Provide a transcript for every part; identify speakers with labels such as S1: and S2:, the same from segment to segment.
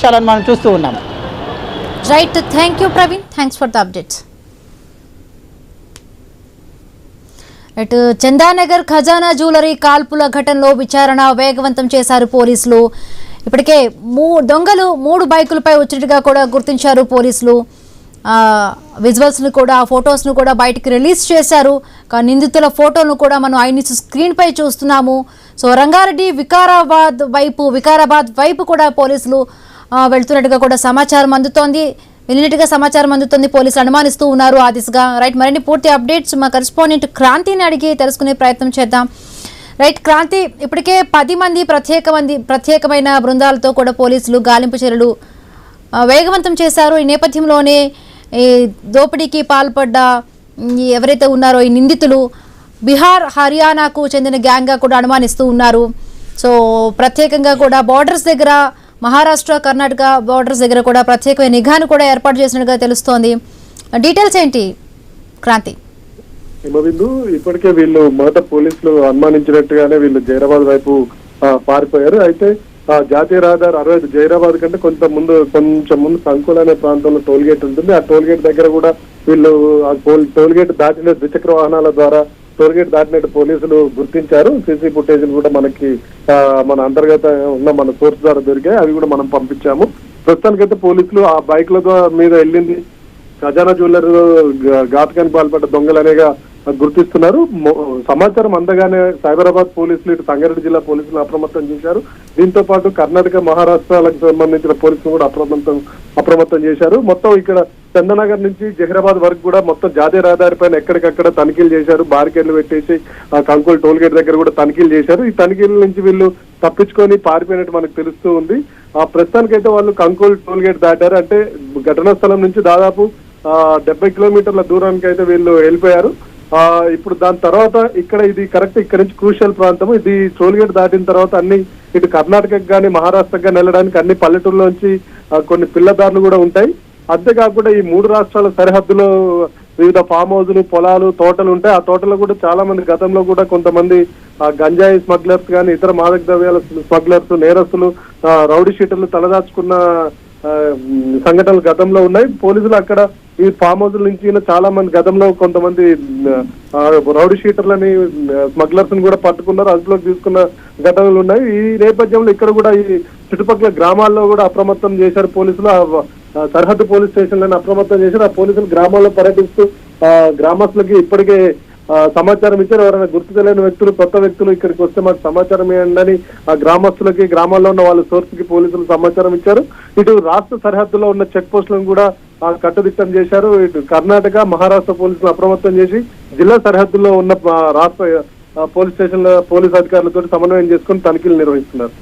S1: మనం చూస్తూ ఉన్నాం.
S2: Right, thank you Praveen, thanks for the updates. ఇటు చందానగర్ ఖజానా జ్యువెలరీ కాల్పుల ఘటనలో విచారణ వేగవంతం చేశారు పోలీసులు. ఇప్పటికే దొంగలు 3 బైకులపై వచ్చినట్టుగా కూడా గుర్తించారు పోలీసులు. విజువల్స్ను కూడా, ఫొటోస్ను కూడా బయటికి రిలీజ్ చేశారు. నిందితుల ఫోటోలను కూడా మనం ఐన్యూస్ స్క్రీన్పై చూస్తున్నాము. సో రంగారెడ్డి వికారాబాద్ వైపు కూడా పోలీసులు వెళ్తున్నట్టుగా కూడా సమాచారం అందుతోంది. వెళ్ళినట్టుగా సమాచారం అందుతుంది. పోలీసులు అనుమానిస్తూ ఉన్నారు ఆ దిశగా. రైట్, మరిన్ని పూర్తి అప్డేట్స్ మా కరెస్పాండెంట్ క్రాంతిని అడిగి తెలుసుకునే ప్రయత్నం చేద్దాం. రైట్ క్రాంతి, ఇప్పటికే 10 మంది ప్రత్యేకమైన బృందాలతో కూడా పోలీసులు గాలింపు చర్యలు వేగవంతం చేశారు. ఈ నేపథ్యంలోనే ఈ దోపిడీకి పాల్పడ్డ ఎవరైతే ఉన్నారో ఈ నిందితులు బీహార్, హర్యానాకు చెందిన గ్యాంగ్గా కూడా అనుమానిస్తూ ఉన్నారు. సో ప్రత్యేకంగా కూడా బార్డర్స్ దగ్గర, మహారాష్ట్ర, కర్ణాటక బార్డర్స్ దగ్గర కూడా ప్రత్యేకమైన నిఘాను కూడా ఏర్పాటు చేసినట్టుగా తెలుస్తోంది. డీటెయిల్స్ ఏంటి క్రాంతి?
S3: హిమబిందు, ఇప్పటికే వీళ్ళు మొదట పోలీసులు అనుమానించినట్టుగానే వీళ్ళు జైరాబాద్ వైపు పారిపోయారు. అయితే జాతీయ రహదారి 65 జైరాబాద్ కంటే కొంచెం ముందు సంకుల్ అనే ప్రాంతంలో టోల్ గేట్ ఉంటుంది. ఆ టోల్ గేట్ దగ్గర కూడా వీళ్ళు టోల్ గేట్ దాటిన ద్విచక్ర వాహనాల ద్వారా టోల్ గేట్ దాటినట్టు పోలీసులు గుర్తించారు. సీసీ ఫుటేజ్ కూడా మనకి మన అంతర్గత ఉన్న మన సోర్స్ ద్వారా దొరికాయి. అవి కూడా మనం పంపించాము. ప్రస్తుతానికైతే పోలీసులు ఆ బైక్ల మీద వెళ్ళింది ఖజానా జ్యువెలరీ ఘాతకానికి పాల్పడ్డ దొంగలనేగా గుర్తిస్తున్నారు. సమాచారం అందగానే సైబరాబాద్ పోలీసులు, ఇటు సంగారెడ్డి జిల్లా పోలీసులు అప్రమత్తం చేశారు. దీంతో పాటు కర్ణాటక, మహారాష్ట్రలకు సంబంధించిన పోలీసులు కూడా అప్రమత్తం చేశారు. మొత్తం ఇక్కడ చందనగర్ నుంచి జహీరాబాద్ వరకు కూడా మొత్తం జాతీయ రహదారి పైన ఎక్కడికక్కడ తనిఖీలు చేశారు. బారికేడ్లు పెట్టేసి ఆ కంకోల్ టోల్ గేట్ దగ్గర కూడా తనిఖీలు చేశారు. ఈ తనిఖీల నుంచి వీళ్ళు తప్పించుకొని పారిపోయినట్టు మనకు తెలుస్తూ ఉంది. ఆ ప్రస్తుతానికైతే వాళ్ళు కంకోల్ టోల్ గేట్ దాటారు. అంటే ఘటనా స్థలం నుంచి దాదాపు 70 కిలోమీటర్ల దూరానికి అయితే వీళ్ళు వెళ్ళిపోయారు. ఇప్పుడు దాని తర్వాత ఇది కరెక్ట్ ఇక్కడ నుంచి క్రూషియల్ ప్రాంతం. ఇది టోల్ గేట్ దాటిన తర్వాత అన్ని ఇటు కర్ణాటకకు కానీ మహారాష్ట్రకు కానీ వెళ్ళడానికి అన్ని పల్లెటూరులోంచి కొన్ని పిల్లదారులు కూడా ఉంటాయి. అంతేకాకుండా ఈ 3 రాష్ట్రాల సరిహద్దులో వివిధ ఫామ్ హౌజులు, పొలాలు, తోటలు ఉంటాయి. ఆ తోటలో కూడా చాలా మంది గతంలో కూడా కొంతమంది గంజాయి స్మగ్లర్స్ కానీ ఇతర మాదక ద్రవ్యాల స్మగ్లర్స్, నేరస్తులు, రౌడీ షీటర్లు తలదాచుకున్న సంఘటనలు గతంలో ఉన్నాయి. పోలీసులు అక్కడ ఈ ఫామ్ హౌస్ నుంచి చాలా మంది గతంలో కొంతమంది రౌడీ షీటర్లని, స్మగ్లర్స్ ని కూడా పట్టుకున్నారు, అదుపులోకి తీసుకున్న ఘటనలు ఉన్నాయి. ఈ నేపథ్యంలో ఇక్కడ కూడా ఈ చుట్టుపక్కల గ్రామాల్లో కూడా అప్రమత్తం చేశారు పోలీసులు. సరిహద్దు పోలీస్ స్టేషన్లను అప్రమత్తం చేశారు. ఆ పోలీసులు గ్రామాల్లో పర్యటిస్తూ గ్రామస్తులకి ఇప్పటికే సమాచారం ఇచ్చారు. ఎవరైనా గుర్తు తెలియని వ్యక్తులు, కొత్త వ్యక్తులు ఇక్కడికి వస్తే మాకు సమాచారం ఇవ్వండి ఆ గ్రామస్తులకి, గ్రామాల్లో ఉన్న వాళ్ళ సోర్స్ కి పోలీసులు సమాచారం ఇచ్చారు. ఇటు రాష్ట్ర సరిహద్దులో ఉన్న చెక్ పోస్టులను కూడా కట్టుదిట్టం చేశారు. ఇటు కర్ణాటక, మహారాష్ట్ర పోలీసులు అప్రమత్తం చేసి జిల్లా సరిహద్దుల్లో ఉన్న రాష్ట్ర పోలీస్ స్టేషన్ల పోలీస్ అధికారులతో సమన్వయం చేసుకుని తనిఖీలు నిర్వహిస్తున్నారు.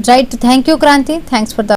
S2: Right, thank you Kranti, thanks for the